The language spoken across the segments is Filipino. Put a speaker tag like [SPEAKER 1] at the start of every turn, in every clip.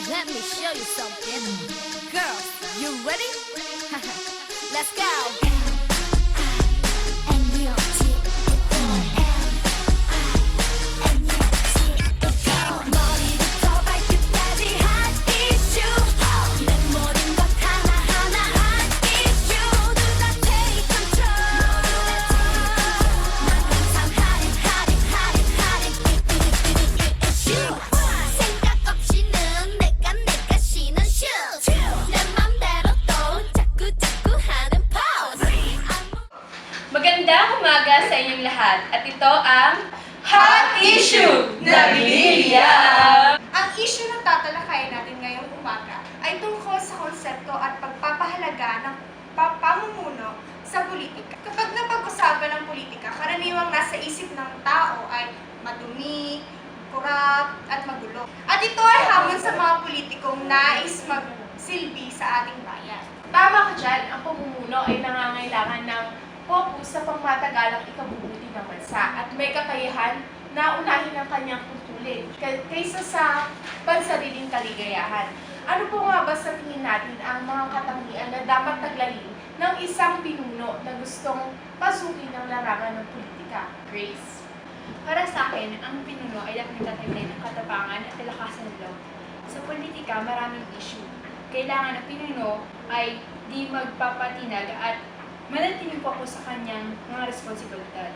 [SPEAKER 1] Let me show you something. Girls, you ready? Let's go.
[SPEAKER 2] Magandang umaga sa inyong lahat at ito ang Hot Issue na Liliya!
[SPEAKER 3] Ang issue na tatalakayin natin ngayong umaga ay tungkol sa konsepto at pagpapahalaga ng pamumuno sa politika. Kapag napag-usapan ng politika, karaniwang nasa isip ng tao ay madumi, kurap, at magulo. At ito ay hamon sa mga politikong nais magsilbi sa ating bayan.
[SPEAKER 2] Tama ka dyan, ang pamumuno ay nangangailangan ng focus sa pangmatagalang ikabubuti ng bansa at may kakayahan na unahin ang kanyang tutulin kaysa sa pansariling kaligayahan. Ano po nga ba sa tingin natin ang mga katangian na dapat taglalin ng isang pinuno na gustong pasukin ng larangan ng politika? Grace?
[SPEAKER 4] Para sa akin, ang pinuno ay dapat nagtataglay ng katapangan at kalakasan ng loob. Sa politika, maraming issue. Kailangan ng pinuno ay di magpapatinag at manatiling focus sa kanyang mga responsibilidad.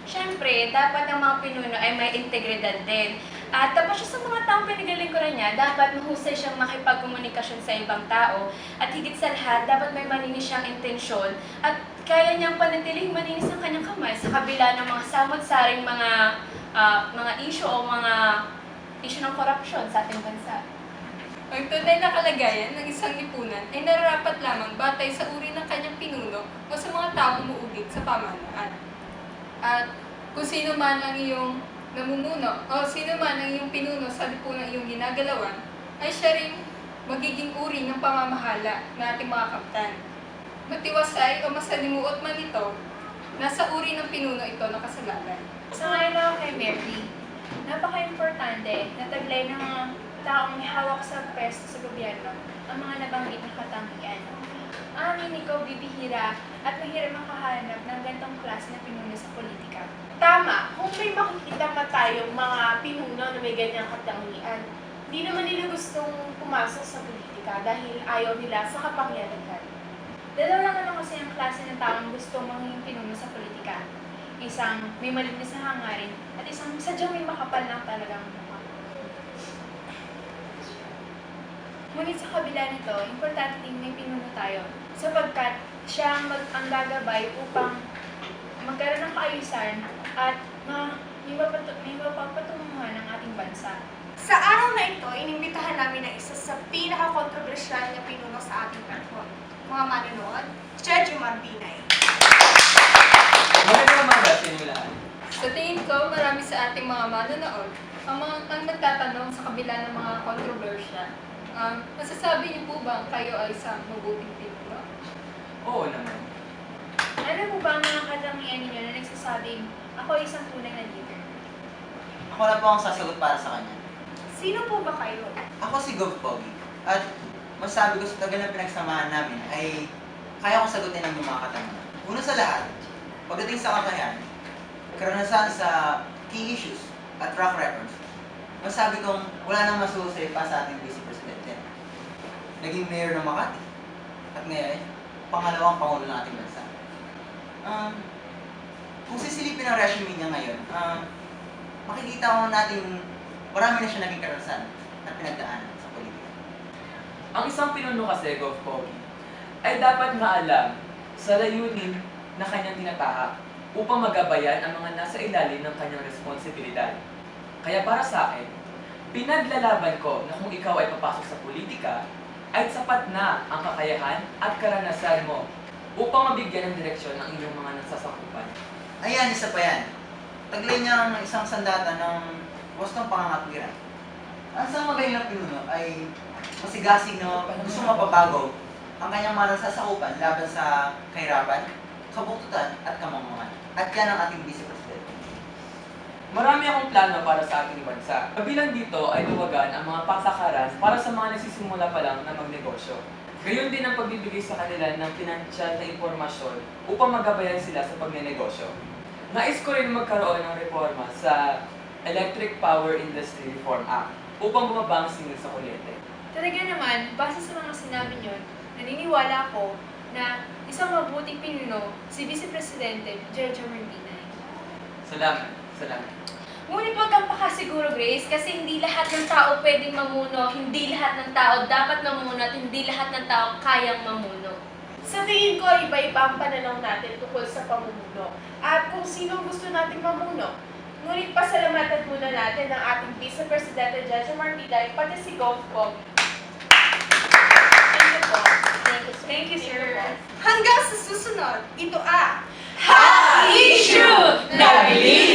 [SPEAKER 5] Siyempre, dapat ang mga pinuno ay may integridad din. At tapos siya sa mga taong pinaglilingkuran niya, dapat mahusay siyang makipagkomunikasyon sa ibang tao. At higit sa lahat, dapat may malinis siyang intensyon at kaya niyang panatiling malinis ang kanyang kamay sa kabila ng mga samot-saring mga issue o mga issue ng korupsyon sa ating bansa.
[SPEAKER 6] Ang tunay na kalagayan ng isang lipunan ay nararapat lamang batay sa uri ng kanyang pinuno o sa mga taong umuugit sa pamahalaan. At kung sino man ang iyong namumuno o sino man ang iyong pinuno sa lipunang iyong ginagalawan, ay siya rin magiging uri ng pamamahala ng ating mga kapitan. Matiwasay o masalimuot man ito, nasa uri ng pinuno ito nakasalalay.
[SPEAKER 4] Sa ngayon ako kay Mary, napaka-importante na taglay ng mga taong may hawak sa pwesto sa gobyerno ang mga nabanggit na katangian. Amin ikaw bibihira at mahirap makahanap ng gantong klase na pinuno sa politika.
[SPEAKER 2] Tama, kung may makikita pa tayong mga pinuno na may ganyang katangian, di naman nila gustong pumasok sa politika dahil ayaw nila sa kapangyarihan.
[SPEAKER 4] Dalawa lang naman kasi ang klase ng taong gusto maging pinuno sa politika. Isang may malinis na hangarin at isang sadyang may makapal na talagang mukha. Ngunit sa kabila nito, importante ding may pinuno tayo sapagkat siya ang gagabay upang magkaroon ng kaayusan at may mapapatunguhan ng ating bansa.
[SPEAKER 3] Sa araw na ito, inimbitahan namin ang isa sa pinaka-kontrobersyal na pinuno sa ating panahon. Mga manonood, Judge Marbinay.
[SPEAKER 7] Magandang umaga sa inyo lahat.
[SPEAKER 6] Sa tingin ko, marami sa ating mga manonood ang nagtatanong sa kabila ng mga kontrobersya. Masasabi niyo po ba kayo ay isang mabuting pinuno?
[SPEAKER 7] Oo naman.
[SPEAKER 4] Ano po ba ang mga katangian ninyo na nagsasabing ako ay isang tunay na leader?
[SPEAKER 8] Ako na po ang sasagot para sa kanya.
[SPEAKER 3] Sino po ba kayo?
[SPEAKER 8] Ako si Gov Pogi. At masasabi ko sa tagal na pinagsamahan namin ay kaya kong sagutin ang mga katanungan. Una sa lahat, pagdating sa kakayahan, karanasan sa key issues at track records, masasabi kong wala nang masuhusay pa sa ating Vice Presidente. Naging mayor ng Makati. At ngayon, pangalawang pangulo ng ating bansa. Kung sisilipin ang resume niya ngayon, makikita ko natin marami na siya naging karanasan at pinagdaanan sa politika.
[SPEAKER 7] Ang isang pinuno kasi, Gov Pogi, ay dapat maalam sa layunin na kanyang tinatahak upang magabayan ang mga nasa ilalim ng kanyang responsibilidad. Kaya para sa akin, pinaglalaban ko na kung ikaw ay papasok sa politika, ay sapat na ang kakayahan at karanasan mo upang mabigyan ng direksyon ang inyong mga nasasakupan.
[SPEAKER 8] Ayan, isa pa yan. Taglay niya ang isang sandata ng wastong pangangatwiran. Ang isang magaling na pinuno ay masigasig na gusto mapabago ang kanyang mga nasasakupan laban sa kahirapan, kabuktutan at kamangmangan. At yan ang ating Vice President.
[SPEAKER 7] Marami Marami akong plano para sa ating bansa. Kabilang dito ay luwagan ang mga patakaran para sa mga nagsisimula pa lang na magnegosyo. Gayon din ang pagbibigay sa kanila ng pinansyal na impormasyon upang magabayan sila sa pagnenegosyo. Nais ko rin magkaroon ng reforma sa Electric Power Industry Reform Act upang bumaba ang singil sa kuryente.
[SPEAKER 4] Talaga naman, base sa mga sinabi niyo, naniniwala ko na isang mabuting pinuno si Vice Presidente Jojo Martinez.
[SPEAKER 7] Salamat. Salamat.
[SPEAKER 5] Ngunit huwag kang pakasiguro, Grace, kasi hindi lahat ng tao pwedeng mamuno, hindi lahat ng tao dapat mamuno, at hindi lahat ng tao kayang mamuno.
[SPEAKER 2] Sa tingin ko, iba-iba ang pananaw natin tungkol sa pamumuno at kung sino gusto nating mamuno. Ngunit pasalamatan muna natin ang ating Vice Presidente Jojo Martinez, pati si Gov. Thank you po.
[SPEAKER 5] Thank you, sir.
[SPEAKER 3] Hanggang sa susunod, ito ang
[SPEAKER 5] Hot Issue! Nabilis